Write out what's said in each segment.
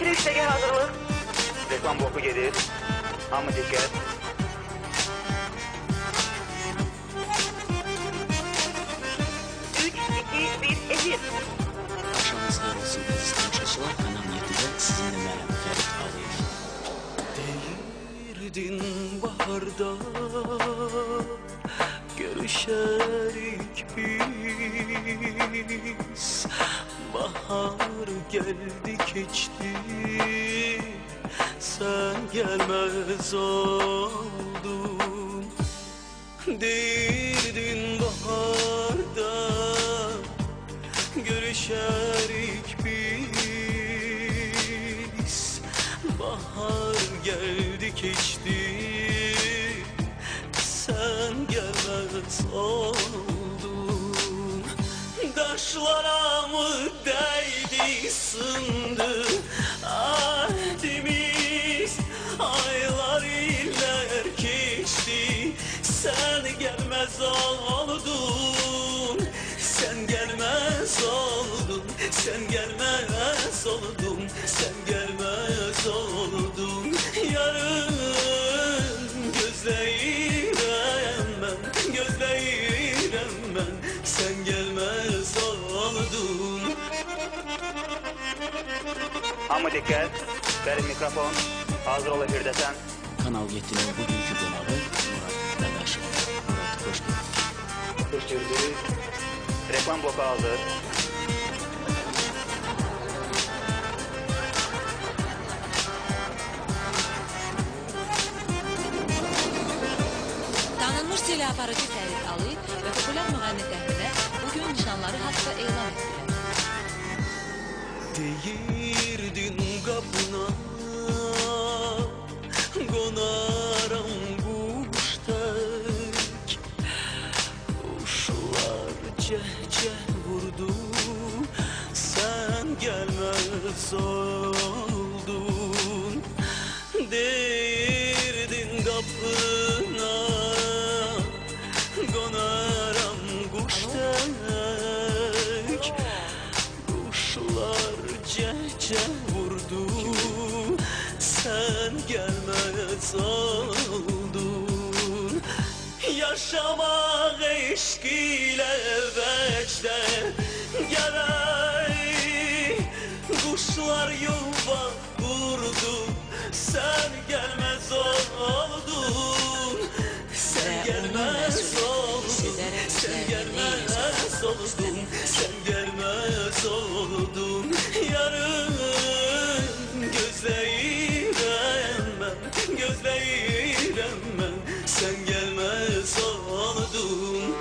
Tekrar üçtege hazırlık. Reklam bloku gelir. Hamı dikkat. Üç, iki, bir, efir. Akşamınız xeyir olsun əziz tamaşaçılar. Kanal 7'de sizinle Məryəm Fərid Ağayev. Deyirdin baharda görüşerik biz. Bahar geldi geçti, sen gelmez oldun. Deyirdin baharda görüşerik biz. Bahar geldi geçti, sen gelmez oldun. Daşlara mı değdi sındı ahdimiz, aylar iller geçti, sen gelmez oldun. Sen gelmez oldun, sen gelmez oldun, sen gelmez oldun. Yarın gözleyirem ben, gözleyirem ben, sen gelmez oldun. Hamı dikkat. Verin mikrofon. Hazır ol efirdesen. Kanal 7'nin bugünkü konağı Murat Dadaşov. Murat hoş geldin. Hoş geldiniz. Reklam bloku hazır. Tanınmış teleaparatçı Fərid Ağayev ve popüler müğənni Təhnə bugün nişanları haqqında elan etdilər. Deyirdin kapına konaram kuştek. Kuşlar ceh vurdu, sen gelmez oldun. Deyirdin kapına konaram kuştek. Kuşlar ceh vurdu, sen gelmez oldun. Yaşamak eşk ile vecde gerek. Kuşlar yuva kurdu, sen gelmez oldun. Sen gelmez oldun, sen gelmez oldun, sen gelmez oldun. Yarın gözleyirem ben, gözleyirem ben, sen gelmez oldun.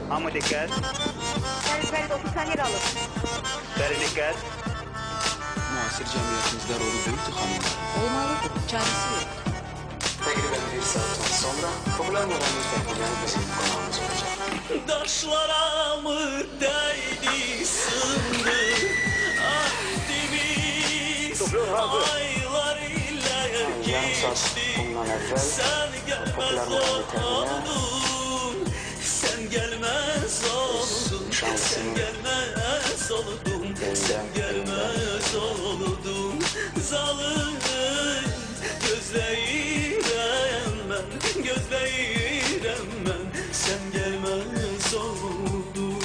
Hamı dikkat. Ferit 30 saniye alır. Verin dikkat. Muasir cəmiyyətimizdə rolu böyükdür xanımlar. Olmalıdır, çaresi yok. Takriben bir saatten sonra popüler müğenni Fərid'in bizim konağımız olacak. Daşlara mı değdi sındı ahdimiz, aylar iller Yarım saat geçti, bundan evvel sen gelmez popüler müğenni Fərid'ine oldun. Sen gelmez oldun, sen gelmez oldun, sen gelmez oldun. Zalim gözleyirem ben, gözleyirem ben, sen gelmez oldun.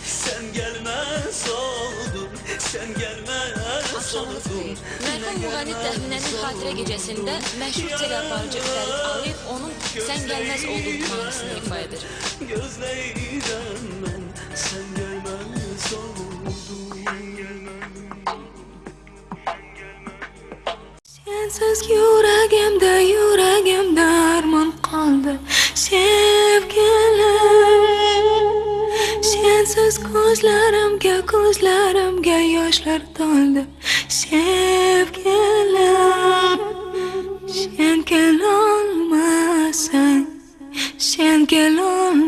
Sen gelmez oldun, sen gelmez Akşamınız oldun. xeyir. Mərhum müğənni Təhnənin xatirə gecəsində məşhur teleaparatçı Fərid Ağayev onun Sən Gəlməz olduğu mahnısını ifa edir. Gözleyirem ben, sen gelmez oldun. Sensiz yüreğimde arman kaldı sevgilim. Sensiz gözlerimge yaşlar doldu sevgilim. Sen gel olmasan gel oldu.